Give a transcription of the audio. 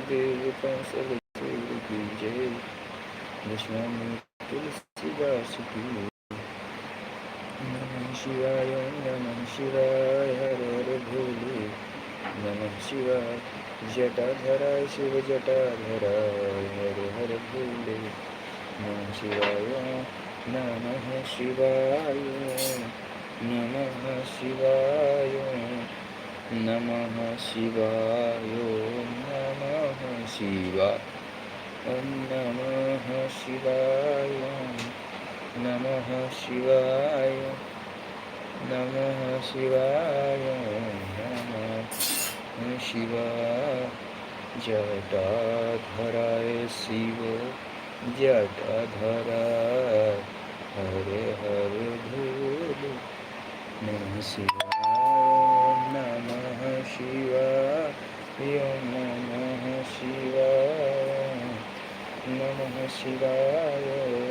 देव कंसल चूर की जय। गोस्वामी तुलसीदास की। नमः शिवाय नमः शिवाय हर हर भोले नमः शिवाय। जटाधराय शिव जटाधराय हर हर भोले नमः शिवाय। नमः शिवाय नमः शिवाय नमः शिवाय नमः शिवाय। ॐ नमः शिवाय नमः शिवाय नमः शिवाय नमः शिवाय। जटाधराय शिव जटाधराय हरे हरे भोले नमः शिवाय नमः शिवाय नमः शिवाय नमः शिवाय